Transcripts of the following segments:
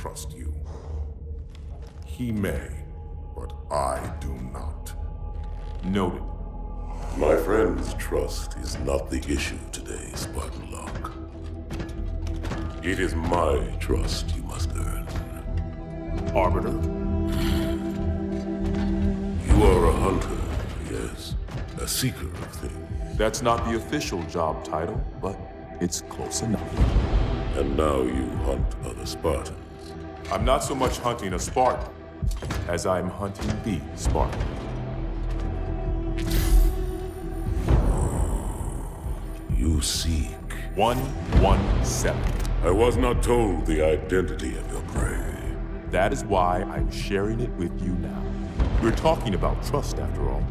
trust you. He may, but I do not. Noted. My friend's trust is not the issue today, Spartan Locke. It is my trust you must earn. Arbiter? You are a hunter, yes. A seeker of things. That's not the official job title, but it's close enough. And now you hunt other Spartans. I'm not so much hunting a Spartan, as I'm hunting the Spartan. You seek. 117. I was not told the identity of your prey. That is why I'm sharing it with you now. We're talking about trust, after all.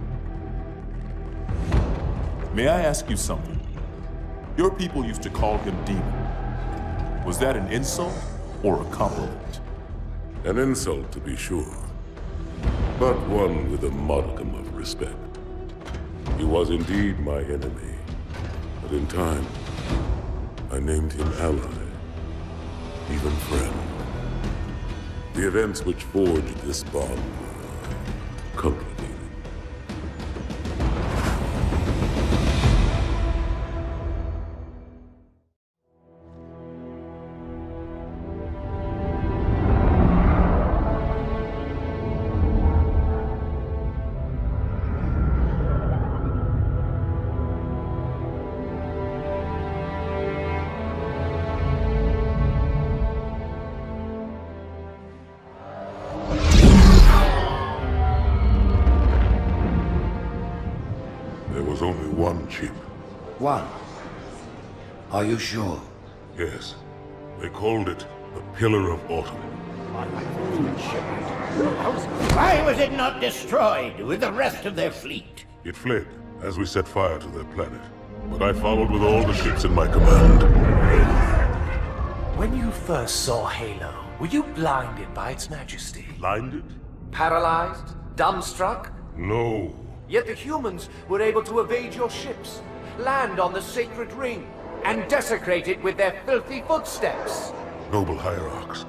May I ask you something? Your people used to call him Demon. Was that an insult or a compliment? An insult, to be sure, but one with a modicum of respect. He was indeed my enemy, but in time, I named him ally, even friend. The events which forged this bond were complicated. Only one chip. One? Are you sure? Yes. They called it the Pillar of Autumn. Why was it not destroyed with the rest of their fleet? It fled as we set fire to their planet. But I followed with all the ships in my command. When you first saw Halo, were you blinded by its majesty? Blinded? Paralyzed? Dumbstruck? No. Yet the humans were able to evade your ships, land on the sacred ring, and desecrate it with their filthy footsteps. Noble hierarchs,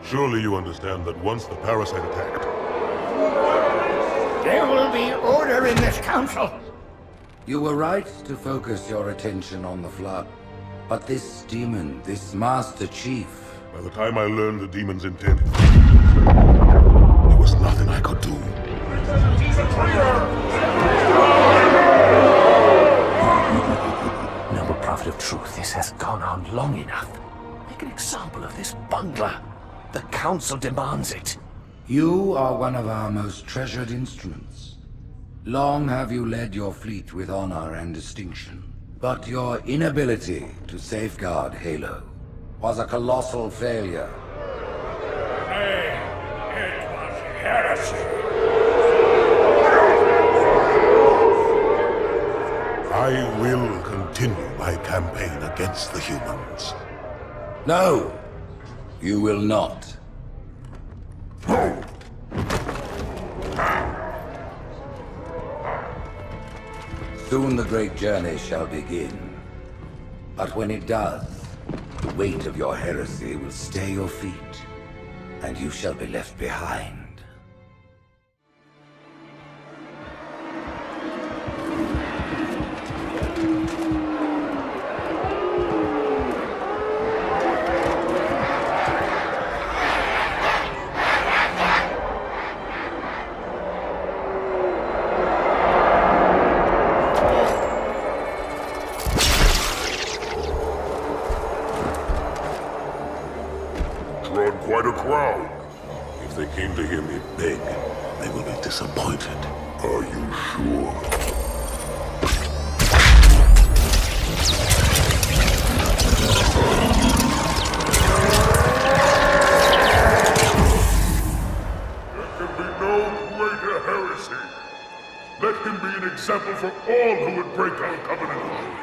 surely you understand that once the parasite attacked... There will be order in this council. You were right to focus your attention on the Flood. But this demon, this Master Chief... By the time I learned the demon's intent, there was nothing I could do. Noble prophet of truth, this has gone on long enough. Make an example of this bungler. The council demands it. You are one of our most treasured instruments. Long have you led your fleet with honor and distinction. But your inability to safeguard Halo was a colossal failure. It was heresy. I will continue my campaign against the humans. No, you will not. Soon the great journey shall begin. But when it does, the weight of your heresy will stay your feet, and you shall be left behind. Quite a crowd. If they came to hear me beg, they will be disappointed. Are you sure? There can be no greater heresy. Let him be an example for all who would break our covenant.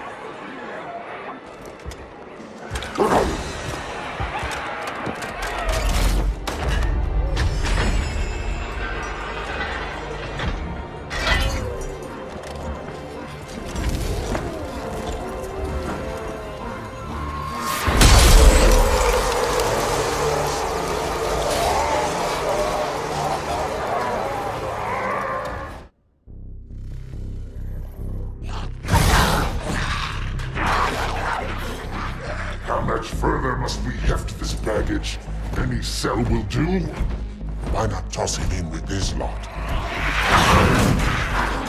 further must we heft this baggage? Any cell will do? Why not toss him in with this lot?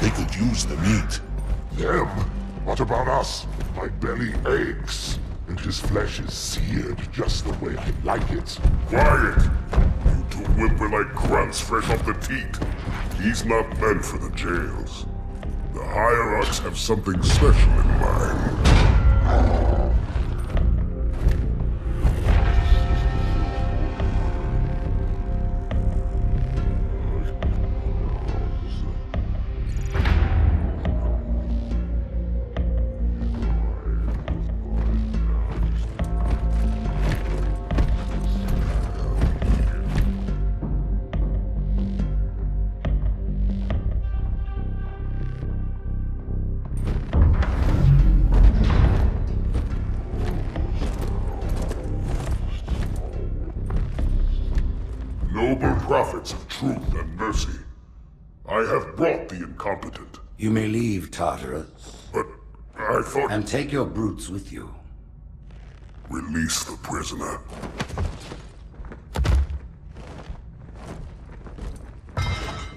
They could use the meat. Them? What about us? My belly aches, and his flesh is seared just the way I like it. Quiet! You two whimper like grunts fresh off the teat. He's not meant for the jails. The hierarchs have something special in mind. Noble prophets of truth and mercy, I have brought the incompetent. You may leave, Tartarus. But I thought... And take your brutes with you. Release the prisoner.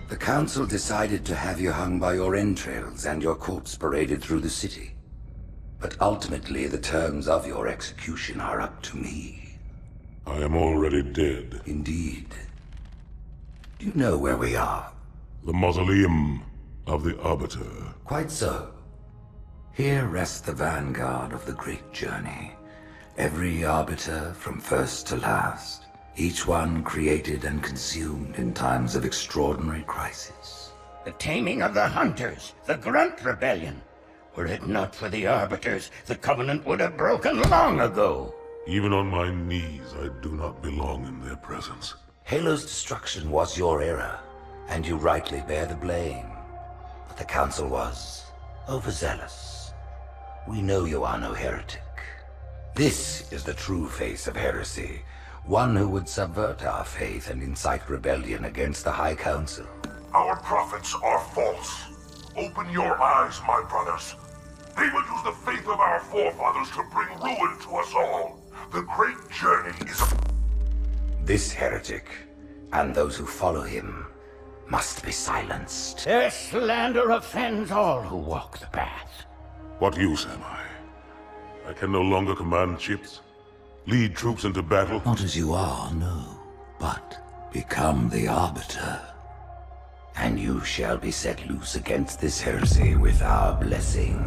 The council decided to have you hung by your entrails and your corpse paraded through the city. But ultimately, the terms of your execution are up to me. I am already dead. Indeed. Do you know where we are? The mausoleum of the Arbiter. Quite so. Here rests the vanguard of the great journey. Every Arbiter from first to last. Each one created and consumed in times of extraordinary crisis. The taming of the Hunters, the Grunt Rebellion. Were it not for the Arbiters, the Covenant would have broken long ago. Even on my knees, I do not belong in their presence. Halo's destruction was your error, and you rightly bear the blame. But the Council was overzealous. We know you are no heretic. This is the true face of heresy, one who would subvert our faith and incite rebellion against the High Council. Our prophets are false. Open your eyes, my brothers. They will use the faith of our forefathers to bring ruin to us all. The great journey is a... This heretic, and those who follow him, must be silenced. Their slander offends all who walk the path. What use am I? I can no longer command ships, lead troops into battle. Not as you are, no, but become the Arbiter. And you shall be set loose against this heresy with our blessing.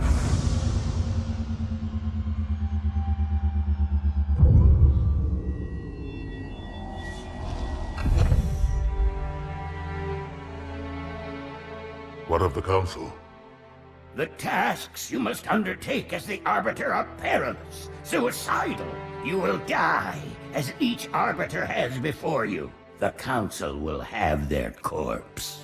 What of the Council? The tasks you must undertake as the Arbiter are perilous, suicidal. You will die, as each Arbiter has before you. The Council will have their corpse.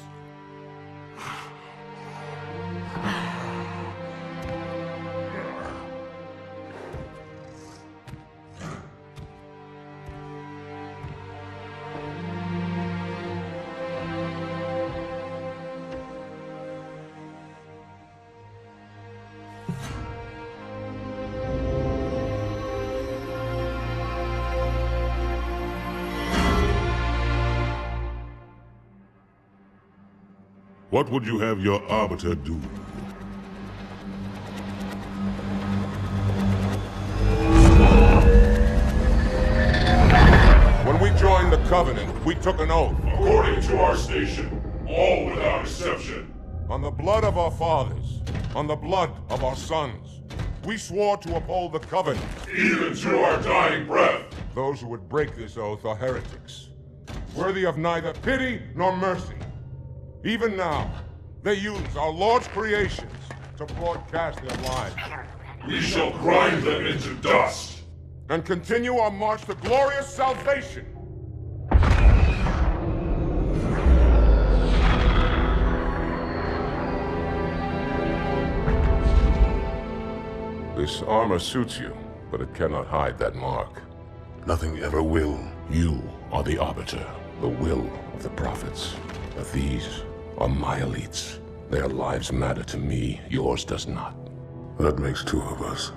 What would you have your Arbiter do? When we joined the Covenant, we took an oath. According to our station, all without exception. On the blood of our fathers, on the blood of our sons, we swore to uphold the Covenant. Even to our dying breath. Those who would break this oath are heretics, worthy of neither pity nor mercy. Even now, they use our Lord's creations to broadcast their lies. We shall grind them into dust. And continue our march to glorious salvation. This armor suits you, but it cannot hide that mark. Nothing ever will. You are the Arbiter, the will of the prophets. But these are my elites. Their lives matter to me, yours does not. That makes two of us.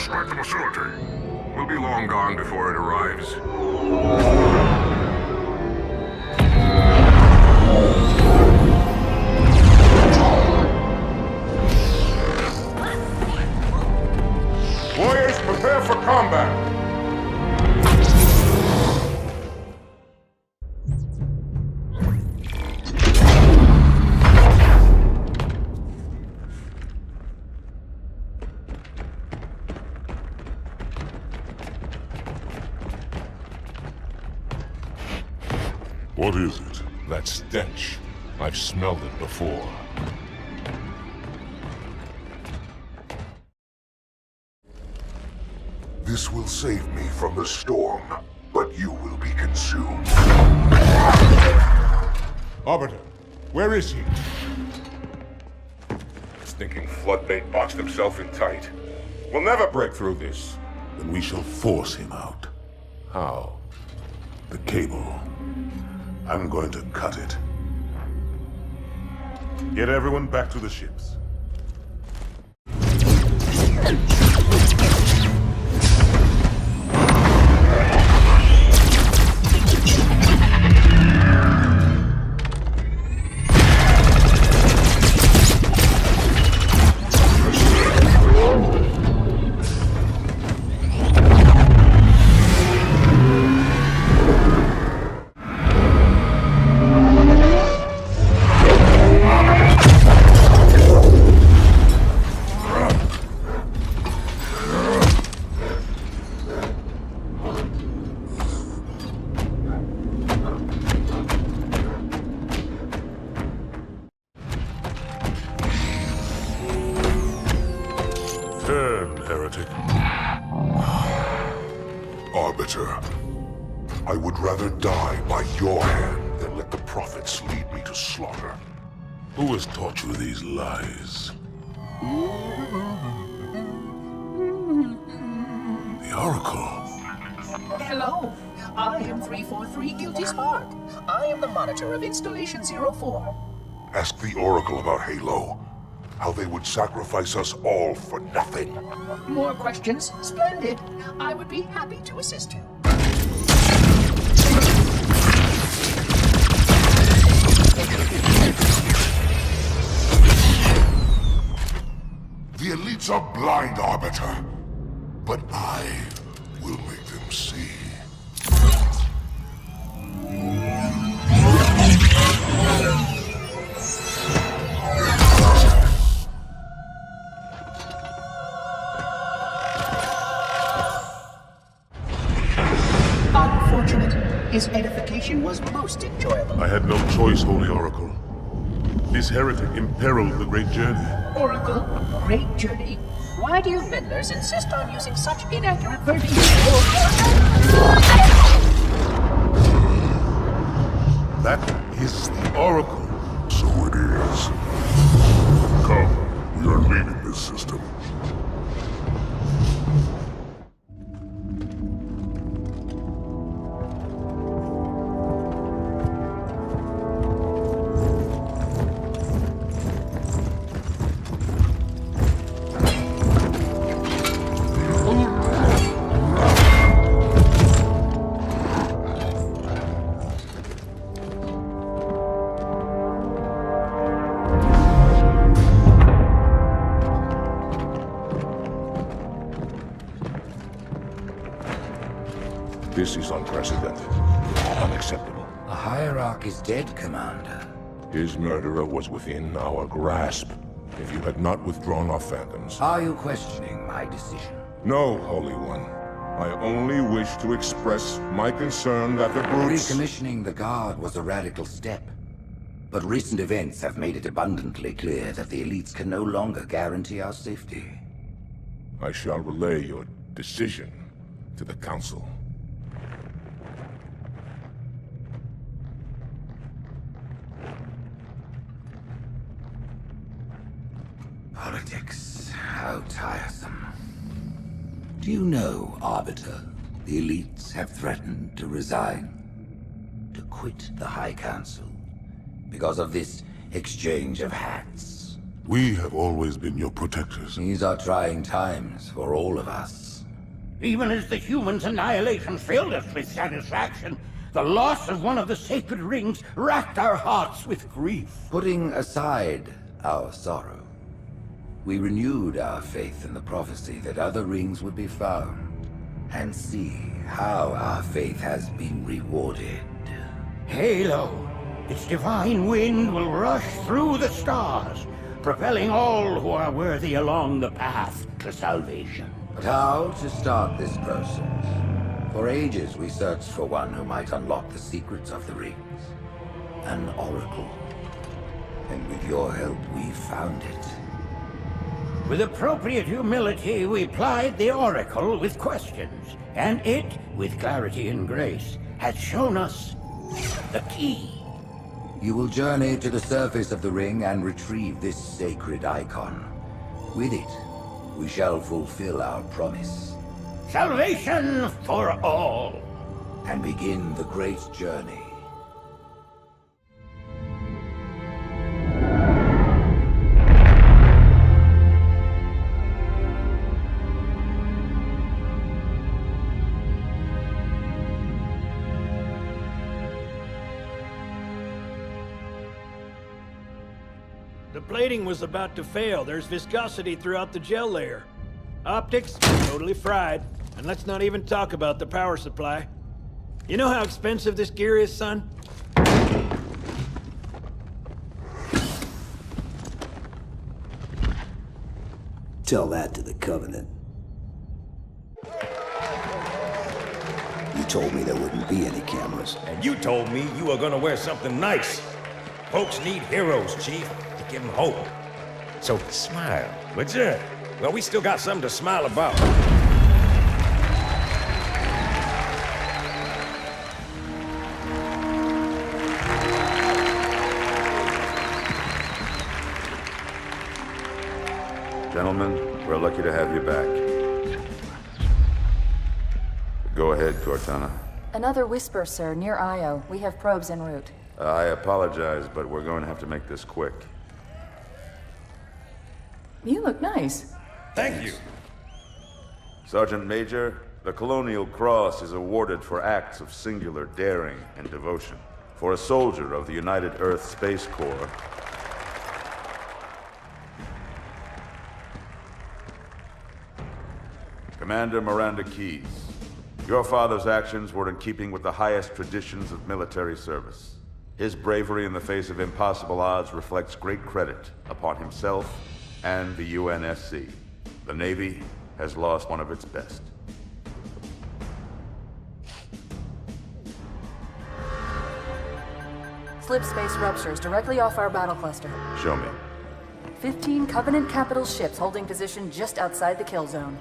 strike the facility. We'll be long gone before it arrives. Warriors, prepare for combat! What is it? That stench. I've smelled it before. This will save me from the storm, but you will be consumed. Arbiter, where is he? Stinking floodbait boxed himself in tight. We'll never break through this. Then we shall force him out. How? The cable. I'm going to cut it. Get everyone back to the ships. Turn, heretic. Arbiter, I would rather die by your hand than let the prophets lead me to slaughter. Who has taught you these lies? The Oracle. Hello, I am 343 Guilty Spark. I am the monitor of Installation 04. Ask the Oracle about Halo. How they would sacrifice us all for nothing. More questions? Splendid. I would be happy to assist you. The elites are blind, Arbiter. But I will make them see. His edification was most enjoyable. I had no choice, Holy Oracle. This heretic imperiled the great journey. Oracle, great journey. Why do you meddlers insist on using such inaccurate verbiage? That is the Oracle. So it is. Come, we are leaving this system. This is unprecedented. Unacceptable. A hierarch is dead, Commander. His murderer was within our grasp. If you had not withdrawn our phantoms... Are you questioning my decision? No, Holy One. I only wish to express my concern that the brutes... Recommissioning the Guard was a radical step. But recent events have made it abundantly clear that the elites can no longer guarantee our safety. I shall relay your decision to the Council. Politics. How tiresome. Do you know, Arbiter, the elites have threatened to resign? To quit the High Council? Because of this exchange of hats? We have always been your protectors. These are trying times for all of us. Even as the humans' annihilation filled us with satisfaction, the loss of one of the sacred rings racked our hearts with grief. Putting aside our sorrow, we renewed our faith in the prophecy that other rings would be found, and see how our faith has been rewarded. Halo, its divine wind will rush through the stars, propelling all who are worthy along the path to salvation. But how to start this process? For ages we searched for one who might unlock the secrets of the rings. An oracle. And with your help, we found it. With appropriate humility, we plied the oracle with questions, and it, with clarity and grace, has shown us the key. You will journey to the surface of the ring and retrieve this sacred icon. With it, we shall fulfill our promise. Salvation for all. And begin the great journey. The plating was about to fail. There's viscosity throughout the gel layer. Optics, totally fried. And let's not even talk about the power supply. You know how expensive this gear is, son? Tell that to the Covenant. You told me there wouldn't be any cameras. And you told me you were gonna wear something nice. Folks need heroes, Chief, to give them hope. So smile, would you? Well, we still got something to smile about. Gentlemen, we're lucky to have you back. Go ahead, Cortana. Another whisper, sir, near Io. We have probes en route. I apologize, but we're going to have to make this quick. You look nice. Thank you. Sergeant Major, the Colonial Cross is awarded for acts of singular daring and devotion. For a soldier of the United Earth Space Corps, Commander Miranda Keyes, your father's actions were in keeping with the highest traditions of military service. His bravery in the face of impossible odds reflects great credit upon himself and the UNSC. The Navy has lost one of its best. Slip space ruptures directly off our battle cluster. Show me. 15 Covenant capital ships holding position just outside the kill zone.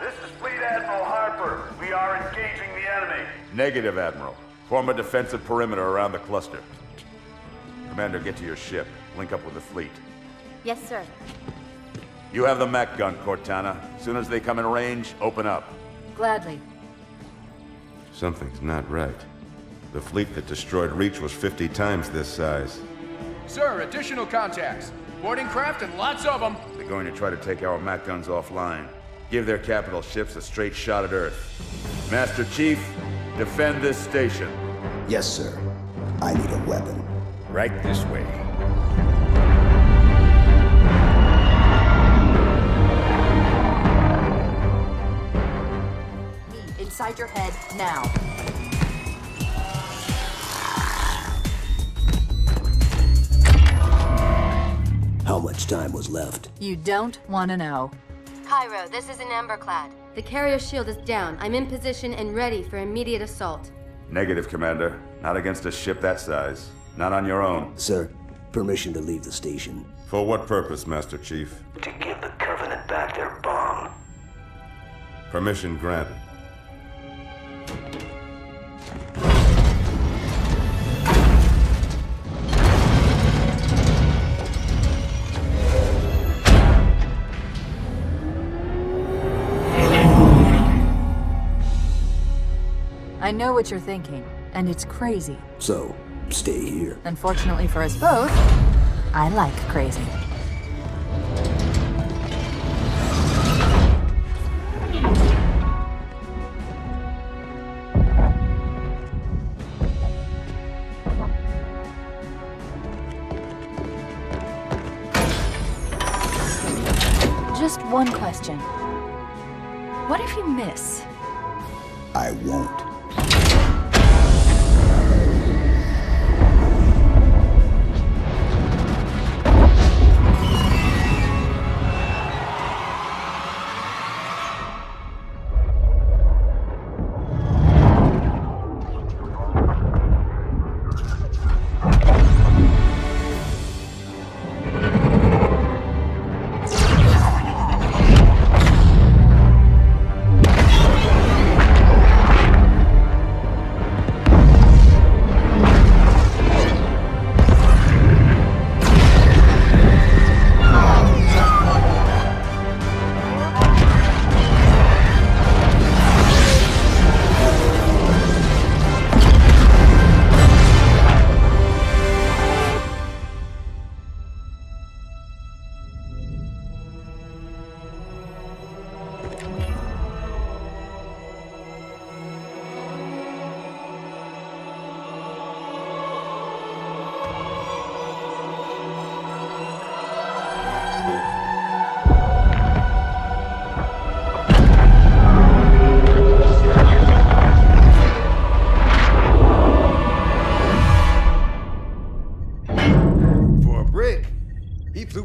This is Fleet Admiral Harper. We are engaging the enemy. Negative, Admiral. Form a defensive perimeter around the cluster. Commander, get to your ship. Link up with the fleet. Yes, sir. You have the mech gun, Cortana. As soon as they come in range, open up. Gladly. Something's not right. The fleet that destroyed Reach was 50 times this size. Sir, additional contacts. Boarding craft and lots of them. They're going to try to take our mech guns offline. Give their capital ships a straight shot at Earth. Master Chief, defend this station. Yes, sir. I need a weapon. Right this way. Inside your head, now. How much time was left? You don't want to know. Cairo, this is an Emberclad. The carrier shield is down. I'm in position and ready for immediate assault. Negative, Commander. Not against a ship that size. Not on your own. Sir, permission to leave the station. For what purpose, Master Chief? To give the Covenant back their bomb. Permission granted. I know what you're thinking, and it's crazy. So, stay here. Unfortunately for us both, I like crazy. one question. What if you miss? I won't.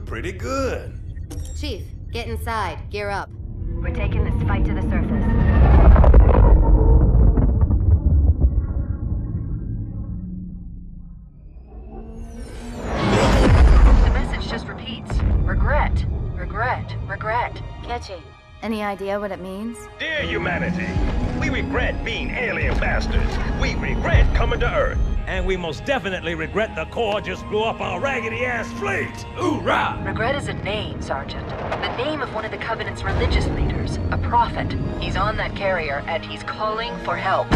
Pretty good. Chief, get inside. Gear up. We're taking this fight to the surface. The message just repeats. Regret. Regret. Regret. Catchy. Any idea what it means? Dear humanity, we regret being alien bastards. We regret coming to Earth. And we most definitely regret the Corps just blew up our raggedy-ass fleet! Hoorah! Regret is a name, Sergeant. The name of one of the Covenant's religious leaders, a prophet. He's on that carrier, and he's calling for help.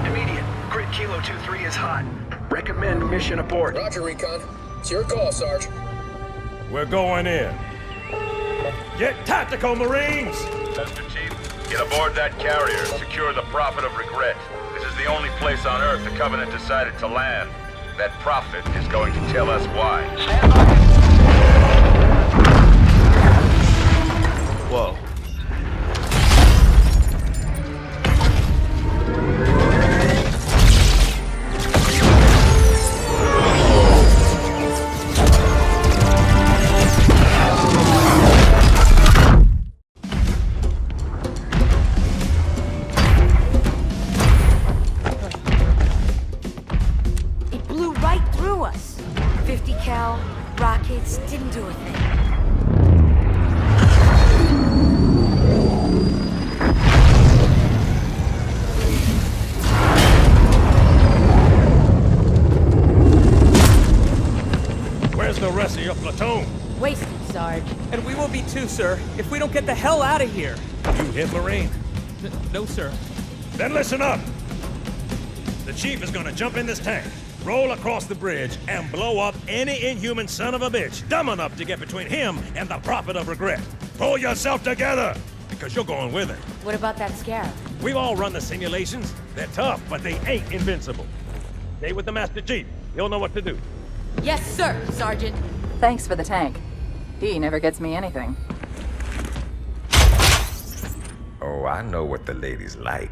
Immediate. Grid Kilo 2-3 is hot. Recommend mission abort. Roger, Recon. It's your call, Sarge. We're going in. Get tactical, Marines! Master Chief, get aboard that carrier. Secure the Prophet of Regret. This is the only place on Earth the Covenant decided to land. That Prophet is going to tell us why. Stand by. Whoa. Rockets didn't do a thing. Where's the rest of your platoon? Wasted, Sarge. And we will be too, sir, if we don't get the hell out of here. You hit Marine? No, sir. Then listen up. The Chief is gonna jump in this tank, roll across the bridge, and blow up any inhuman son of a bitch dumb enough to get between him and the Prophet of Regret. Pull yourself together, because you're going with it. What about that Scarab? We've all run the simulations. They're tough, but they ain't invincible. Stay with the Master Chief. He'll know what to do. Yes, sir, Sergeant. Thanks for the tank. He never gets me anything. Oh, I know what the ladies like.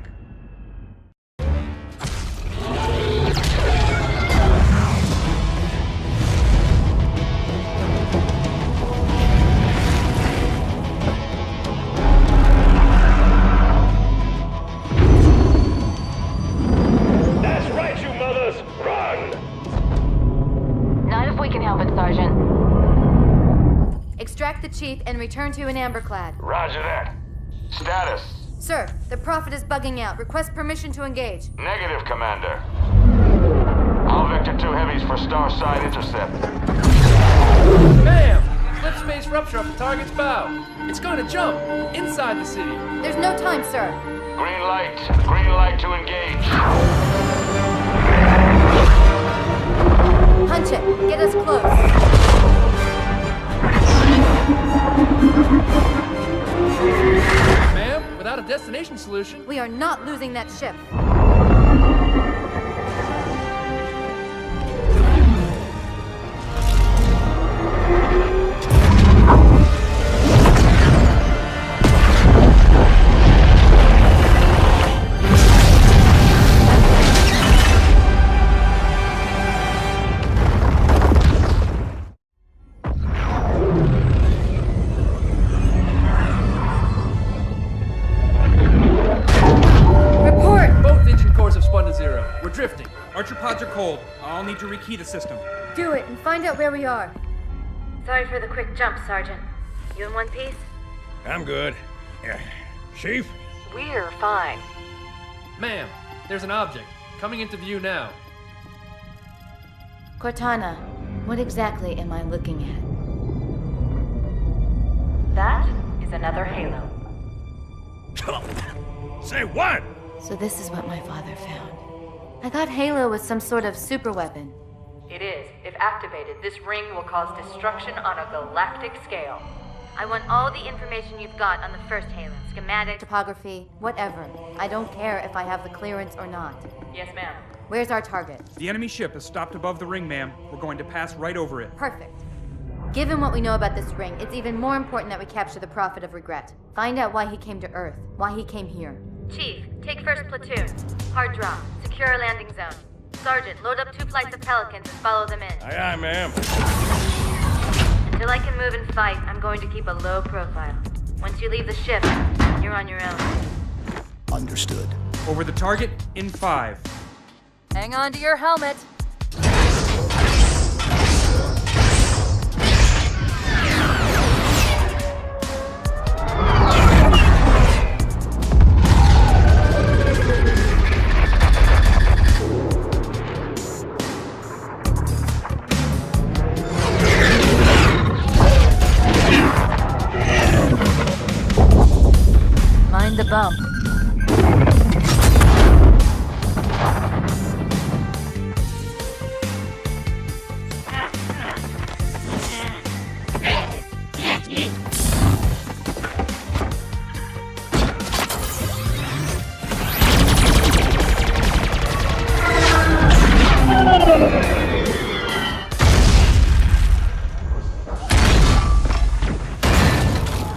Extract the Chief and return to an amberclad. Roger that. Status. Sir, the Prophet is bugging out. Request permission to engage. Negative, Commander. All Vector 2 heavies for Starside intercept. Bam! Slip space rupture up the target's bow. It's going to jump inside the city. There's no time, sir. Green light. Green light to engage. Punch it. Get us close. Ma'am, without a destination solution... We are not losing that ship. hold. I'll need to rekey the system. Do it and find out where we are. Sorry for the quick jump, Sergeant. You in one piece? I'm good. Chief? We're fine. Ma'am, there's an object coming into view now. Cortana, what exactly am I looking at? That is another Halo. Say what? So this is what my father found. I thought Halo was some sort of super weapon. It is. If activated, this ring will cause destruction on a galactic scale. I want all the information you've got on the first Halo. Schematic, topography, whatever. I don't care if I have the clearance or not. Yes, ma'am. Where's our target? The enemy ship is stopped above the ring, ma'am. We're going to pass right over it. Perfect. Given what we know about this ring, it's even more important that we capture the Prophet of Regret. Find out why he came to Earth, why he came here. Chief, take first platoon. Hard drop. Secure our landing zone. Sergeant, load up 2 flights of Pelicans and follow them in. Aye, aye, ma'am. Until I can move and fight, I'm going to keep a low profile. Once you leave the ship, you're on your own. Understood. Over the target in 5. Hang on to your helmet. Mind the bump.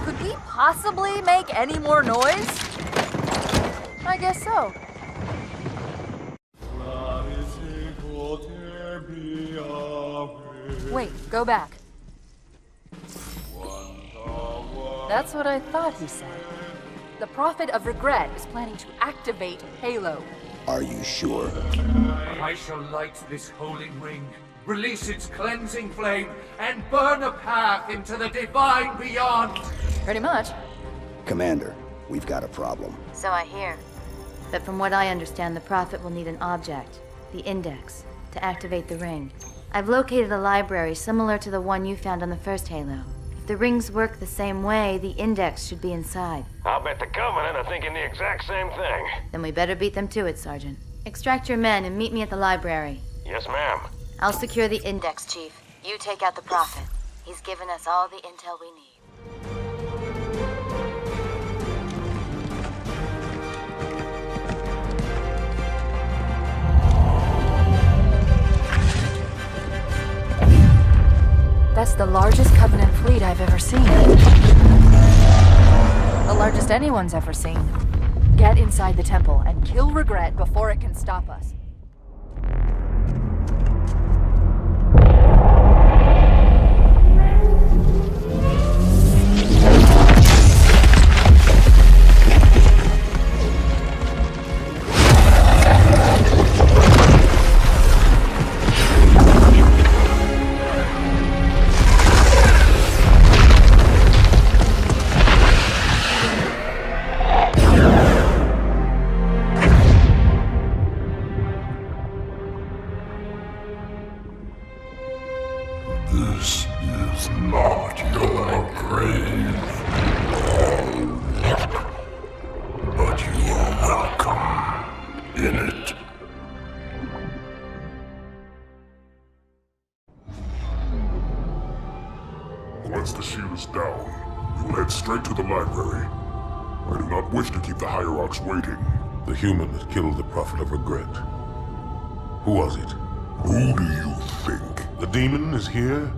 Could we possibly make any more noise? I guess so. Wait, go back. That's what I thought he said. The Prophet of Regret is planning to activate Halo. Are you sure? I shall light this holy ring, release its cleansing flame, and burn a path into the divine beyond. Pretty much. Commander, we've got a problem. So I hear. But from what I understand, the Prophet will need an object, the Index, to activate the ring. I've located a library similar to the one you found on the first Halo. If the rings work the same way, the Index should be inside. I'll bet the Covenant are thinking the exact same thing. Then we better beat them to it, Sergeant. Extract your men and meet me at the library. Yes, ma'am. I'll secure the Index, Chief. You take out the Prophet. He's given us all the intel we need. That's the largest Covenant fleet I've ever seen. The largest anyone's ever seen. Get inside the temple and kill Regret before it can stop us. This is not your grave. But you're welcome in it. Once the shield is down, we will head straight to the library. I do not wish to keep the Hierarchs waiting. The human that killed the Prophet of Regret. Who was it? Who do you think? The demon is here?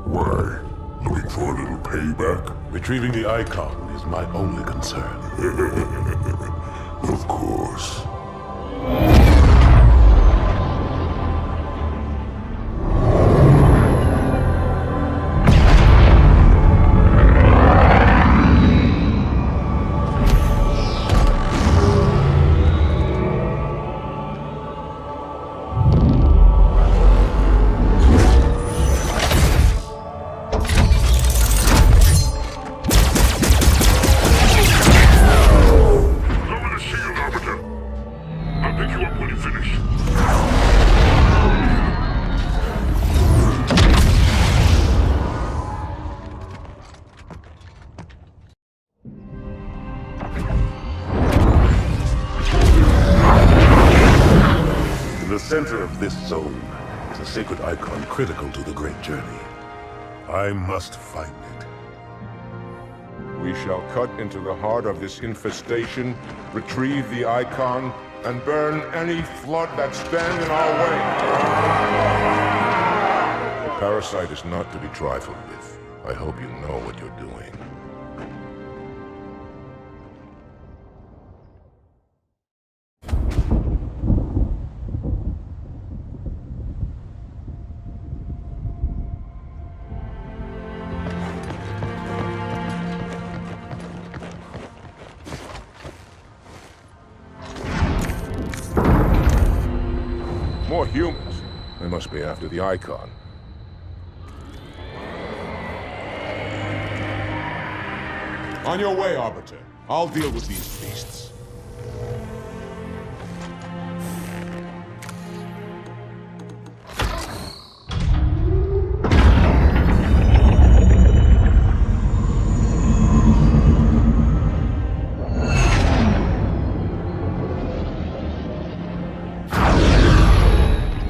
Why? Looking for a little payback? Retrieving the icon is my only concern. Of course. center of this zone is a sacred icon critical to the great journey. I must find it. We shall cut into the heart of this infestation, retrieve the icon, and burn any flood that stand in our way. The parasite is not to be trifled with. I hope you know what you're doing. More humans. They must be after the icon. On your way, Arbiter. I'll deal with these beasts.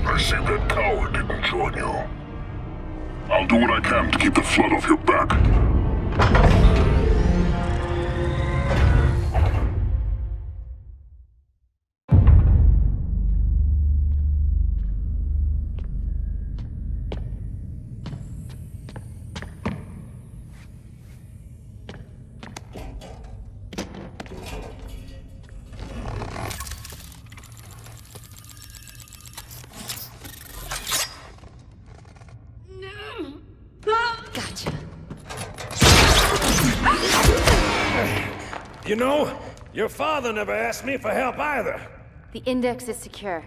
I see that coward didn't join you. I'll do what I can to keep the flood off your back. Gotcha. You know, your father never asked me for help either. The index is secure.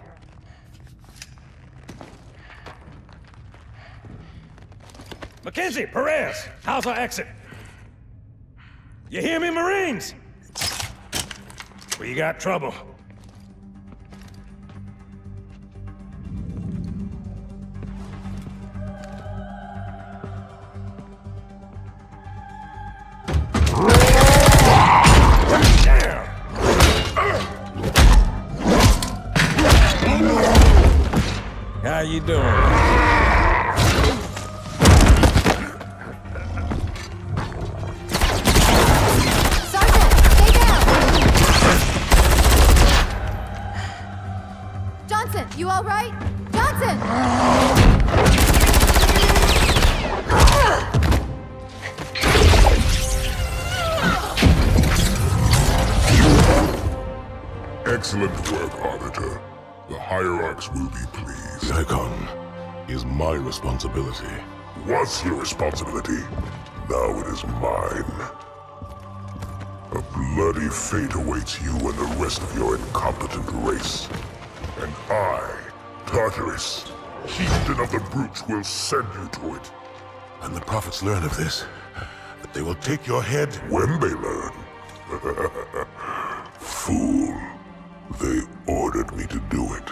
Mackenzie, Perez, how's our exit? You hear me, Marines? We got trouble. How you doing? Sergeant, stay down! Johnson, you all right? Johnson! Excellent work, Arbiter. The Hierarchs will be pleased. The icon is my responsibility. Was your responsibility. Now it is mine. A bloody fate awaits you and the rest of your incompetent race. And I, Tartarus, chieftain of the brutes, will send you to it. And the prophets learn of this, that they will take your head. When they learn. Fool. They ordered me to do it.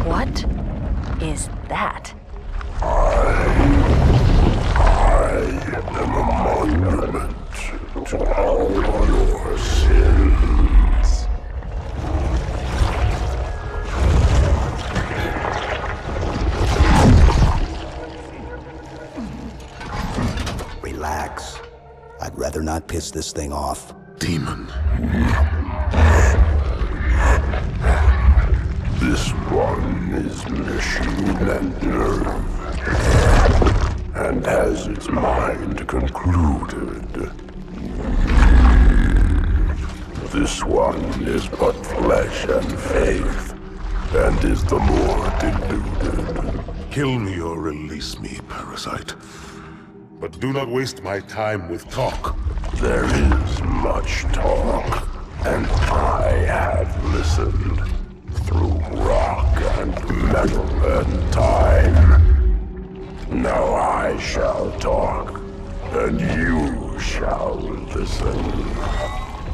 What is that? I am a monument to all your sins. Relax. I'd rather not piss this thing off. Demon. This one is machine and nerve, and has its mind concluded. This one is but flesh and faith, and is the more deluded. Kill me or release me, parasite. But do not waste my time with talk. There is much talk, and I have listened through rock and metal and time. Now I shall talk, and you shall listen.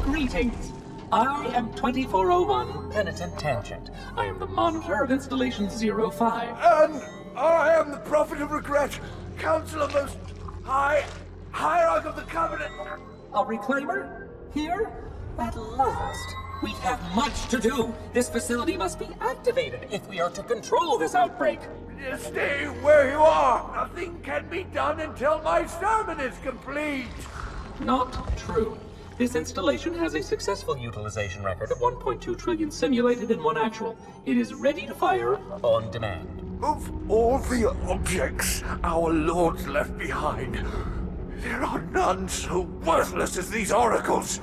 Greetings. I am 2401 Penitent Tangent. I am the monitor of Installation 05. And I am the Prophet of Regret, Council of Most High, Hierarch of the Covenant. A reclaimer? Here? At last. We have much to do. This facility must be activated if we are to control this outbreak. Stay where you are. Nothing can be done until my sermon is complete. Not true. This installation has a successful utilization record of 1.2 trillion simulated and 1 actual. It is ready to fire on demand. Of all the objects our lords left behind, there are none so worthless as these oracles.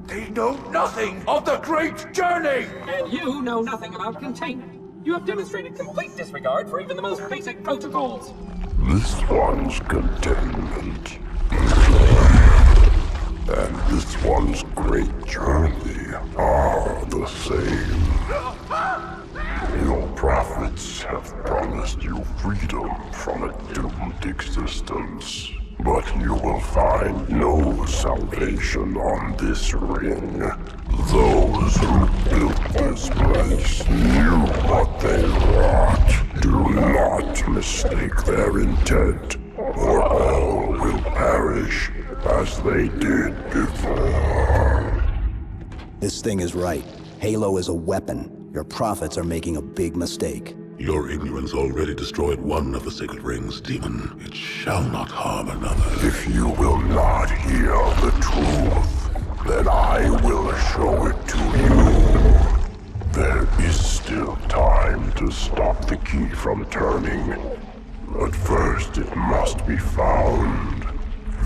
They know nothing of the great journey! And you know nothing about containment. You have demonstrated complete disregard for even the most basic protocols. This one's containment. And this one's great journey are the same. Your prophets have promised you freedom from a doomed existence. But you will find no salvation on this ring. Those who built this place knew what they wrought. Do not mistake their intent, or all will perish as they did before. This thing is right. Halo is a weapon. Your prophets are making a big mistake. Your ignorance already destroyed one of the sacred rings, demon. It shall not harm another. If you will not hear the truth, then I will show it to you. There is still time to stop the key from turning. But first it must be found.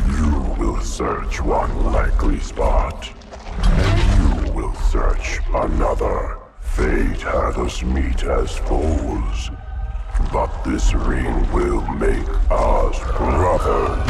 You will search one likely spot, and you will search another. Fate had us meet as foes, but this ring will make us brothers.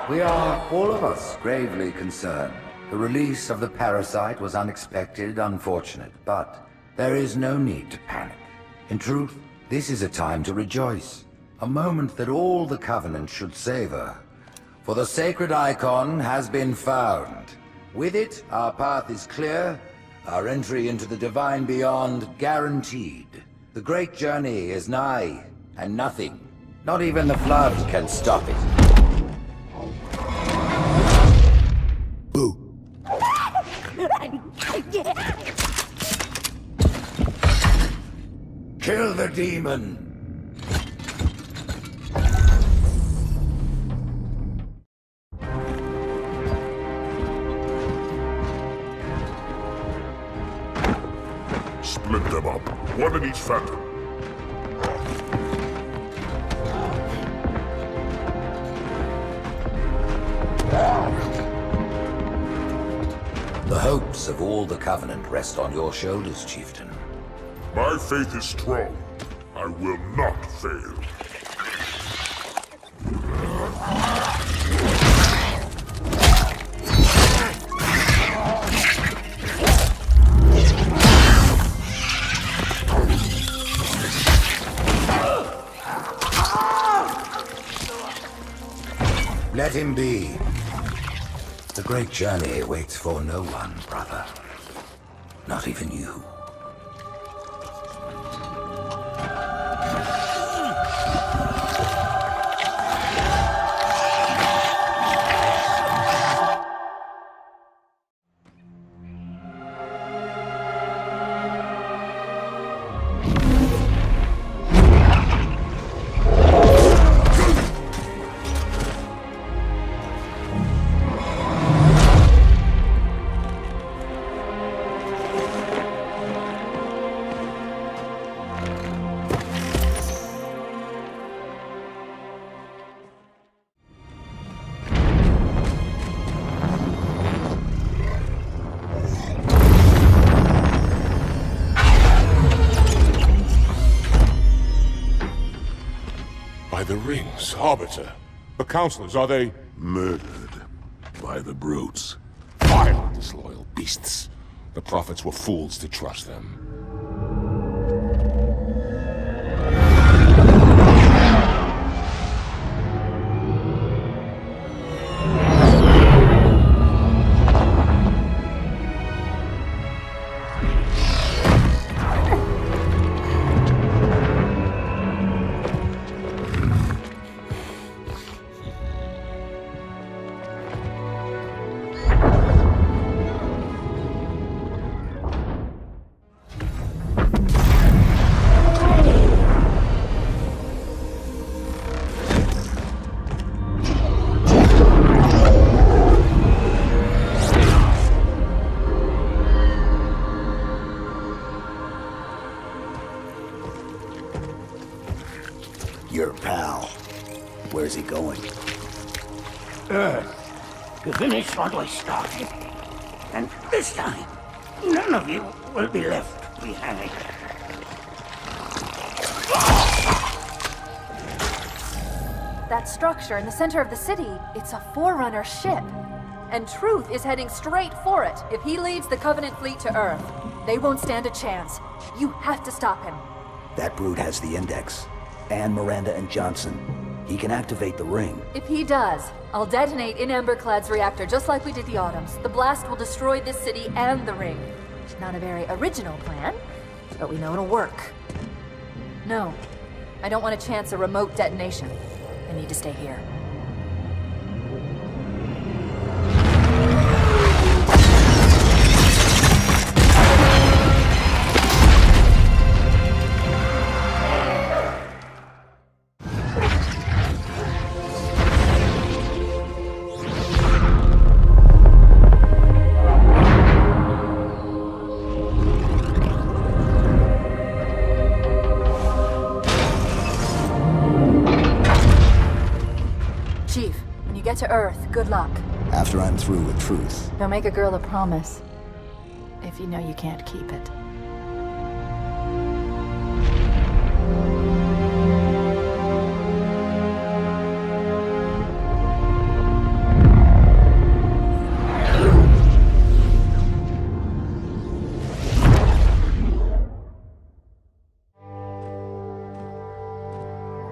We are, all of us, gravely concerned. The release of the parasite was unexpected, unfortunate, but there is no need to panic. In truth, this is a time to rejoice. A moment that all the Covenant should savor. For the sacred icon has been found. With it, our path is clear, our entry into the divine beyond guaranteed. The great journey is nigh, and nothing, not even the flood, can stop it. Kill the demon! Split them up, one in each phantom. The hopes of all the Covenant rest on your shoulders, Chieftain. My faith is strong. I will not fail. Let him be. The great journey waits for no one, brother. Not even you. The rings, Arbiter. The Counselors, are they Murdered by the brutes. Vile, disloyal beasts. The prophets were fools to trust them. Your pal. Where's he going? Earth, to finish what we started. And this time, none of you will be left behind. That structure in the center of the city, it's a Forerunner ship. And Truth is heading straight for it. If he leads the Covenant fleet to Earth, they won't stand a chance. You have to stop him. That brute has the Index. And Miranda and Johnson. He can activate the ring. If he does, I'll detonate in Emberclad's reactor just like we did the Autumns. The blast will destroy this city and the ring. Not a very original plan, but we know it'll work. No, I don't want to chance a remote detonation. I need to stay here. Get to Earth. Good luck. After I'm through with Truth. Don't make a girl a promise if you know you can't keep it.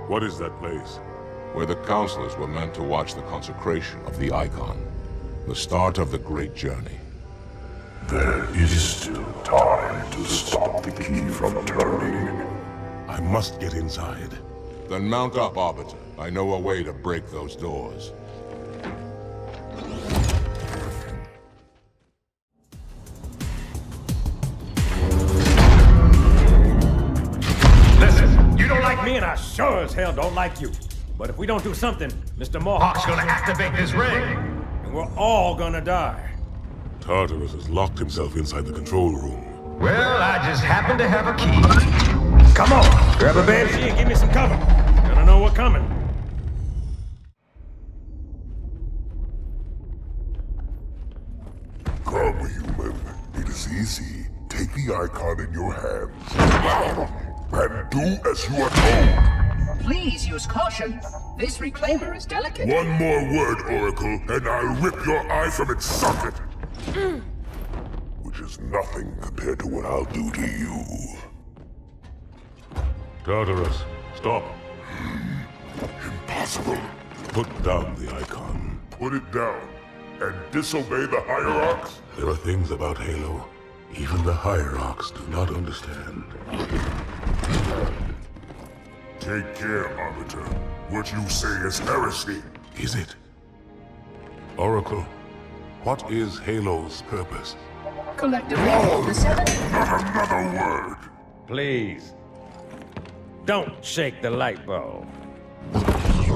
What is that place? Where the counselors were meant to watch the consecration of the Icon. The start of the Great Journey. There is still time to stop the key from turning. I must get inside. Then mount up, Arbiter. I know a way to break those doors. Listen, you don't like me and I sure as hell don't like you. But if we don't do something, Mr. Mohawk's gonna activate this ring. And we're all gonna die. Tartarus has locked himself inside the control room. Well, I just happen to have a key. Come on, grab a banshee and give me some cover. Gonna know what's coming. Come, human. It is easy. Take the Icon in your hands. And do as you are told. Please use caution. This reclaimer is delicate. One more word, Oracle, and I'll rip your eye from its socket. Which is nothing compared to what I'll do to you. Tartarus, stop. Impossible. Put down the Icon. Put it down and disobey the Hierarchs? There are things about Halo even the Hierarchs do not understand. Take care, Arbiter. What you say is heresy. Is it? Oracle, what is Halo's purpose? Collectively, the seven... Not another word! Please. Don't shake the light bulb.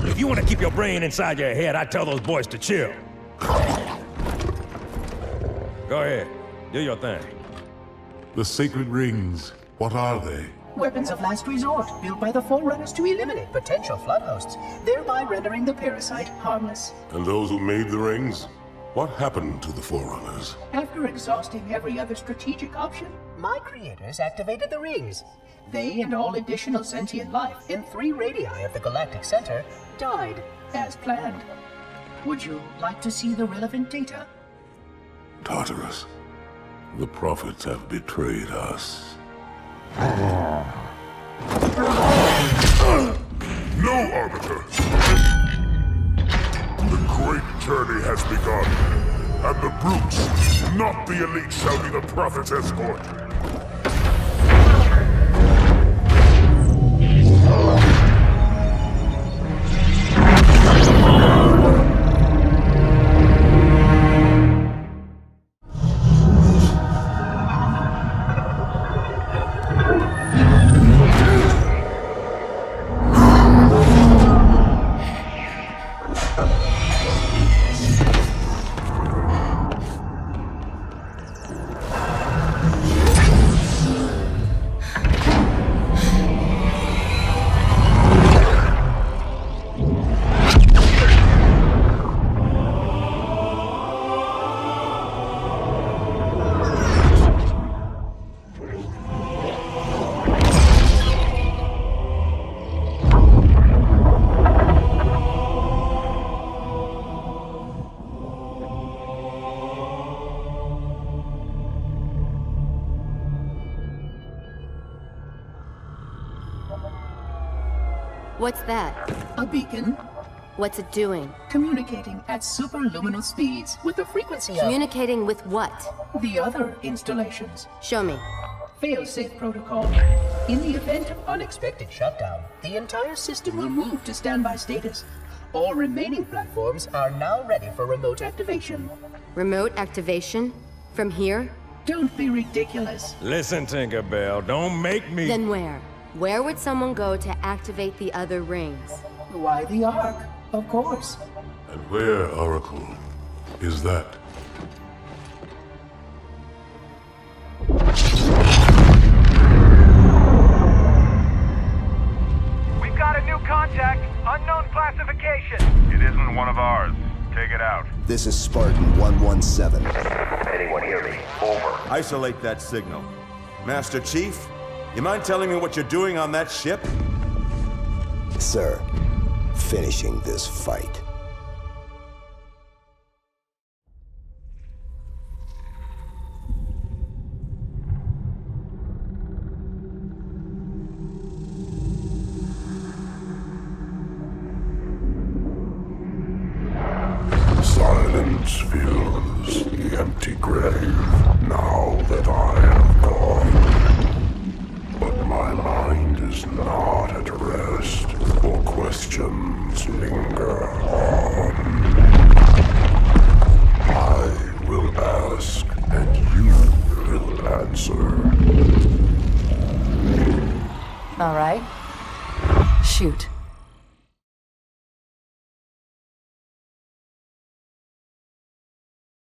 If you want to keep your brain inside your head, I tell those boys to chill. Go ahead. Do your thing. The sacred rings, what are they? Weapons of last resort, built by the Forerunners to eliminate potential flood hosts, thereby rendering the parasite harmless. And those who made the rings? What happened to the Forerunners? After exhausting every other strategic option, my creators activated the rings. They and all additional sentient life in 3 radii of the galactic center died as planned. Would you like to see the relevant data? Tartarus, the prophets have betrayed us. No, Arbiter! The great journey has begun, and the brutes, not the elite, shall be the prophet's escort. What's that? A beacon. What's it doing? Communicating at superluminal speeds with the frequency of... Communicating with what? The other installations. Show me. Fail-safe protocol. In the event of unexpected shutdown, the entire system will move to standby status. All remaining platforms are now ready for remote activation. Remote activation? From here? Don't be ridiculous. Listen, Tinkerbell, don't make me... Then where? Where would someone go to activate the other rings? Why the Ark? Of course. And where, Oracle, is that? We've got a new contact. Unknown classification. It isn't one of ours. Take it out. This is Spartan 117. Anyone hear me? Over. Isolate that signal. Master Chief, you mind telling me what you're doing on that ship? Sir, finishing this fight. Silence fills the empty grave now that I have gone. But my mind is not at rest, for questions linger on. I will ask, and you will answer. All right. Shoot.